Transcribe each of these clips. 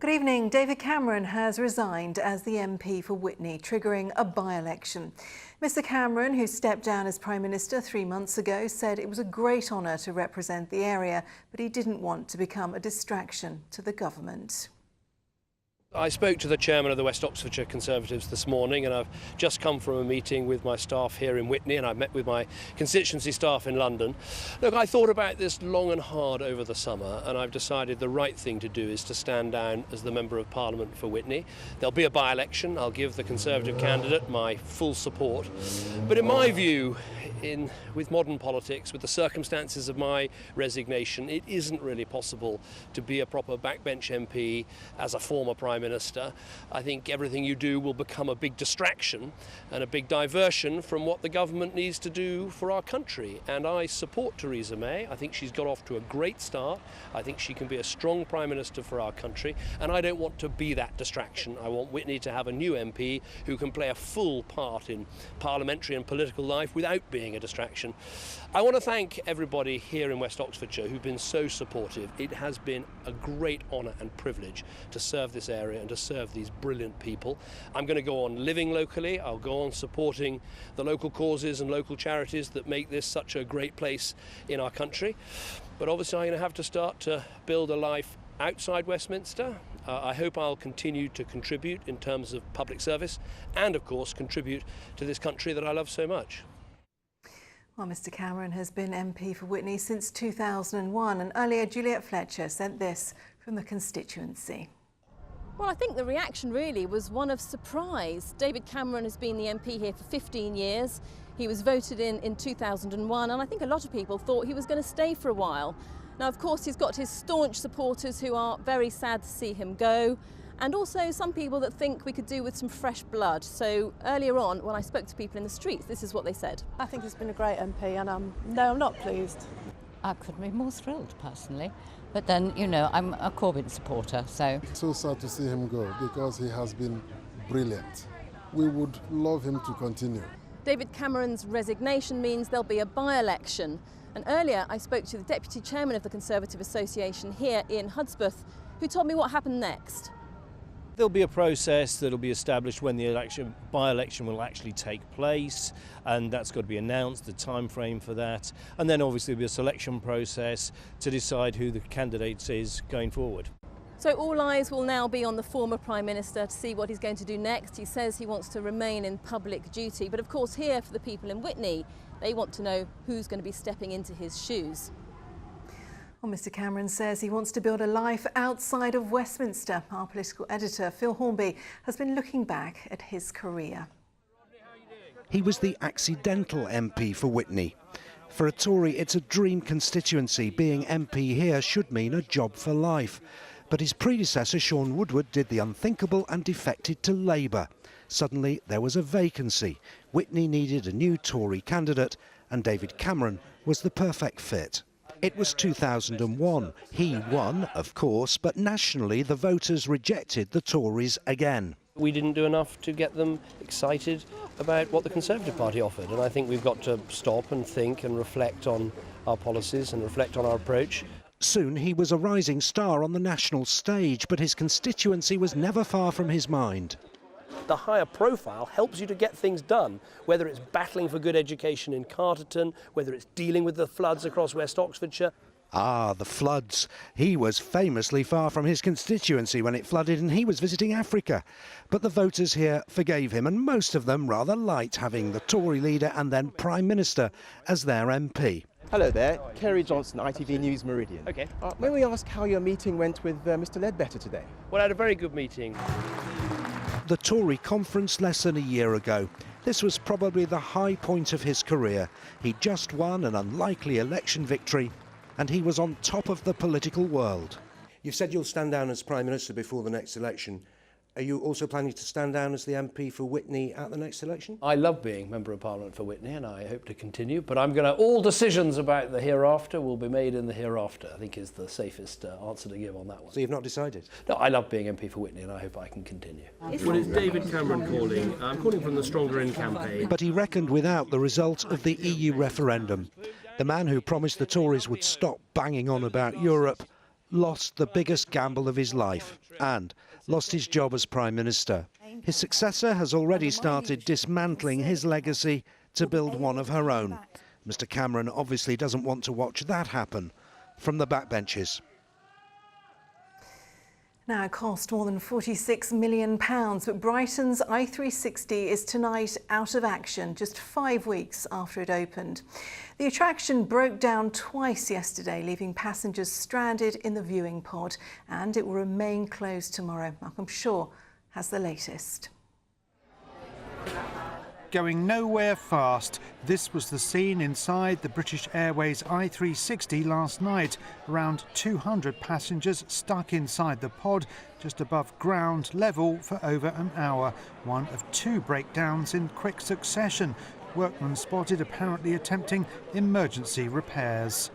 Good evening. David Cameron has resigned as the MP for Witney, triggering a by-election. Mr Cameron, who stepped down as Prime Minister 3 months ago, said it was a great honour to represent the area, but he didn't want to become a distraction to the government. I spoke to the chairman of the West Oxfordshire Conservatives this morning, and I've just come from a meeting with my staff here in Witney, and I've met with my constituency staff in London. Look, I thought about this long and hard over the summer, and I've decided the right thing to do is to stand down as the Member of Parliament for Witney. There'll be a by-election. I'll give the Conservative candidate my full support. But in my view, with modern politics, with the circumstances of my resignation, it isn't really possible to be a proper backbench MP as a former Prime Minister. I think everything you do will become a big distraction and a big diversion from what the government needs to do for our country. And I support Theresa May. I think she's got off to a great start. I think she can be a strong Prime Minister for our country, and I don't want to be that distraction. I want Witney to have a new MP who can play a full part in parliamentary and political life without being a distraction. I want to thank everybody here in West Oxfordshire who've been so supportive. It has been a great honour and privilege to serve this area and to serve these brilliant people. I'm going to go on living locally. I'll go on supporting the local causes and local charities that make this such a great place in our country. But obviously I'm going to have to start to build a life outside Westminster. I hope I'll continue to contribute in terms of public service and, of course, contribute to this country that I love so much. Well, Mr Cameron has been MP for Witney since 2001, and earlier Juliet Fletcher sent this from the constituency. Well, I think the reaction really was one of surprise. David Cameron has been the MP here for 15 years. He was voted in 2001, and I think a lot of people thought he was going to stay for a while. Now, of course, he's got his staunch supporters who are very sad to see him go, and also some people that think we could do with some fresh blood. So earlier on, when I spoke to people in the streets, this is what they said. I think he's been a great MP, and no, I'm not pleased. I couldn't be more thrilled, personally. But then, you know, I'm a Corbyn supporter, so... It's so sad to see him go because he has been brilliant. We would love him to continue. David Cameron's resignation means there'll be a by-election. And earlier, I spoke to the Deputy Chairman of the Conservative Association here in Hudspeth, who told me what happened next. There'll be a process that'll be established when the by-election will actually take place, and that's got to be announced, the time frame for that. And then obviously there'll be a selection process to decide who the candidate is going forward. So all eyes will now be on the former Prime Minister to see what he's going to do next. He says he wants to remain in public duty, but of course here for the people in Witney, they want to know who's going to be stepping into his shoes. Well, Mr Cameron says he wants to build a life outside of Westminster. Our political editor, Phil Hornby, has been looking back at his career. He was the accidental MP for Witney. For a Tory, it's a dream constituency. Being MP here should mean a job for life. But his predecessor, Sean Woodward, did the unthinkable and defected to Labour. Suddenly, there was a vacancy. Witney needed a new Tory candidate, and David Cameron was the perfect fit. It was 2001. He won, of course, but nationally the voters rejected the Tories again. We didn't do enough to get them excited about what the Conservative Party offered, and I think we've got to stop and think and reflect on our policies and reflect on our approach. Soon he was a rising star on the national stage, but his constituency was never far from his mind. The higher profile helps you to get things done, whether it's battling for good education in Carterton, whether it's dealing with the floods across West Oxfordshire. Ah, the floods. He was famously far from his constituency when it flooded, and he was visiting Africa. But the voters here forgave him, and most of them rather liked having the Tory leader and then Prime Minister as their MP. Hello there, Kerry Johnson, ITV News Meridian. Okay. May we ask how your meeting went with Mr Ledbetter today? Well, I had a very good meeting. The Tory conference less than a year ago. This was probably the high point of his career. He just won an unlikely election victory, and he was on top of the political world. You've said you'll stand down as Prime Minister before the next election. Are you also planning to stand down as the MP for Witney at the next election? I love being Member of Parliament for Witney, and I hope to continue, but all decisions about the hereafter will be made in the hereafter, I think is the safest answer to give on that one. So you've not decided? No, I love being MP for Witney, and I hope I can continue. Well, it's David Cameron calling. I'm calling from the Stronger In campaign. But he reckoned without the result of the EU referendum. The man who promised the Tories would stop banging on about Europe lost the biggest gamble of his life and lost his job as Prime Minister. His successor has already started dismantling his legacy to build one of her own. Mr Cameron obviously doesn't want to watch that happen from the backbenches. Now, it cost more than £46 million, but Brighton's I360 is tonight out of action, just 5 weeks after it opened. The attraction broke down twice yesterday, leaving passengers stranded in the viewing pod, and it will remain closed tomorrow. Malcolm Shaw has the latest. Going nowhere fast. This was the scene inside the British Airways I360 last night. Around 200 passengers stuck inside the pod just above ground level for over an hour. One of 2 breakdowns in quick succession. Workmen spotted apparently attempting emergency repairs.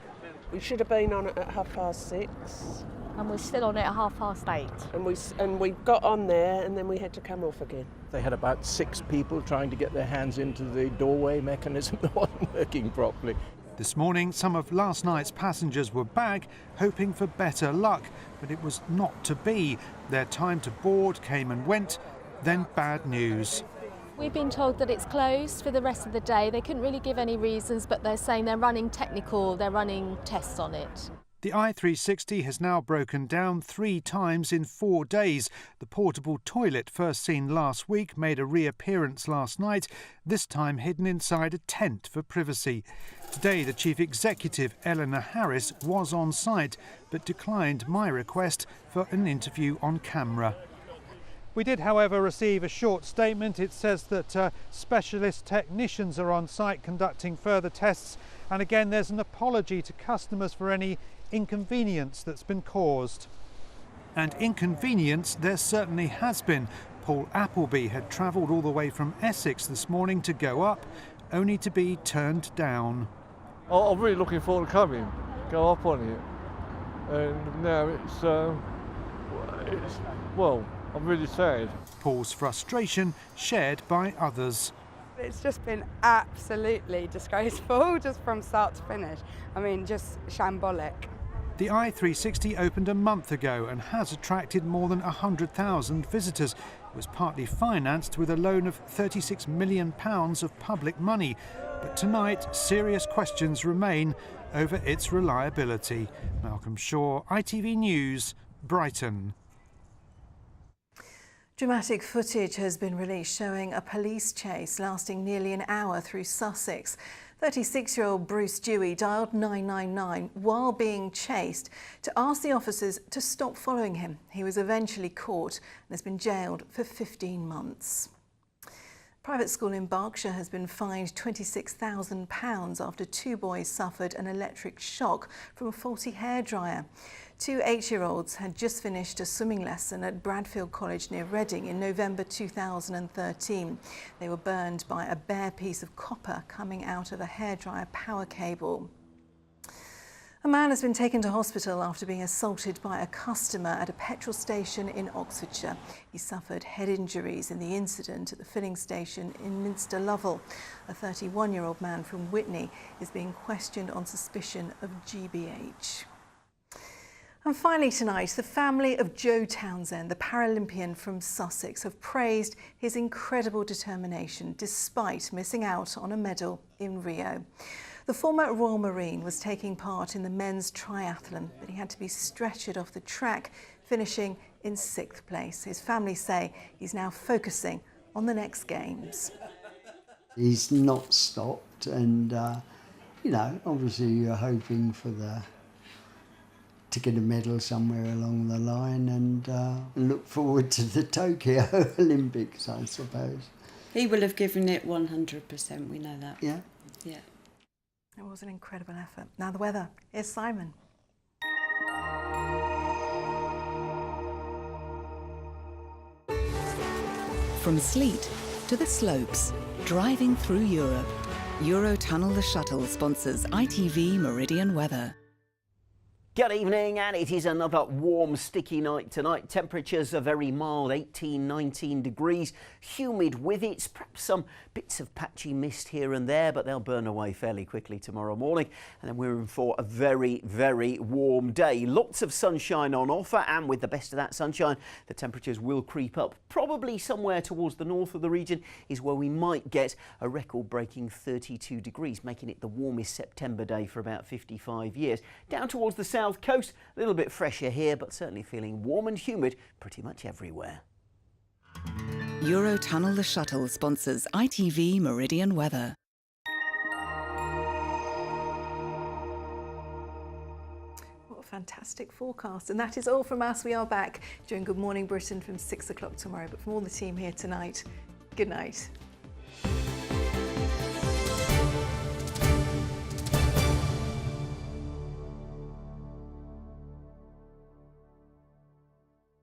We should have been on it at 6:30. And we're still on it at 8:30. And we got on there and then we had to come off again. They had about 6 people trying to get their hands into the doorway mechanism that wasn't working properly. This morning, some of last night's passengers were back, hoping for better luck, but it was not to be. Their time to board came and went, then bad news. We've been told that it's closed for the rest of the day. They couldn't really give any reasons, but they're saying they're running tests on it. The I360 has now broken down 3 times in 4 days. The portable toilet, first seen last week, made a reappearance last night, this time hidden inside a tent for privacy. Today, the Chief Executive, Eleanor Harris, was on site, but declined my request for an interview on camera. We did, however, receive a short statement. It says that specialist technicians are on site conducting further tests. And again, there's an apology to customers for any inconvenience that's been caused. And inconvenience there certainly has been. Paul Appleby had travelled all the way from Essex this morning to go up, only to be turned down. I'm really looking forward to coming, go up on it. And now well, I'm really sad. Paul's frustration shared by others. It's just been absolutely disgraceful, just from start to finish. I mean, just shambolic. The I360 opened a month ago and has attracted more than 100,000 visitors. It was partly financed with a loan of £36 million of public money. But tonight, serious questions remain over its reliability. Malcolm Shaw, ITV News, Brighton. Dramatic footage has been released showing a police chase lasting nearly an hour through Sussex. 36-year-old Bruce Dewey dialed 999 while being chased to ask the officers to stop following him. He was eventually caught and has been jailed for 15 months. Private school in Berkshire has been fined £26,000 after 2 boys suffered an electric shock from a faulty hairdryer. 2 8-year-olds had just finished a swimming lesson at Bradfield College near Reading in November 2013. They were burned by a bare piece of copper coming out of a hairdryer power cable. A man has been taken to hospital after being assaulted by a customer at a petrol station in Oxfordshire. He suffered head injuries in the incident at the filling station in Minster Lovell. A 31-year-old man from Witney is being questioned on suspicion of GBH. And finally tonight, the family of Joe Townsend, the Paralympian from Sussex, have praised his incredible determination despite missing out on a medal in Rio. The former Royal Marine was taking part in the men's triathlon, but he had to be stretchered off the track, finishing in 6th place. His family say he's now focusing on the next games. He's not stopped and, obviously you're hoping for to get a medal somewhere along the line and look forward to the Tokyo Olympics, I suppose. He will have given it 100%, we know that. Yeah? Yeah. It was an incredible effort. Now the weather. Here's Simon. From sleet to the slopes, driving through Europe. Eurotunnel the Shuttle sponsors ITV Meridian weather. Good evening, and it is another warm, sticky night tonight. Temperatures are very mild, 18, 19 degrees. Humid with it, perhaps some bits of patchy mist here and there, but they'll burn away fairly quickly tomorrow morning. And then we're in for a very, very warm day. Lots of sunshine on offer, and with the best of that sunshine, the temperatures will creep up. Probably somewhere towards the north of the region is where we might get a record-breaking 32 degrees, making it the warmest September day for about 55 years. Down towards the south coast, a little bit fresher here, but certainly feeling warm and humid pretty much everywhere. Eurotunnel the Shuttle sponsors ITV Meridian weather. What a fantastic forecast. And that is all from us. We are back during Good Morning Britain from 6 o'clock tomorrow. But from all the team here tonight, good night.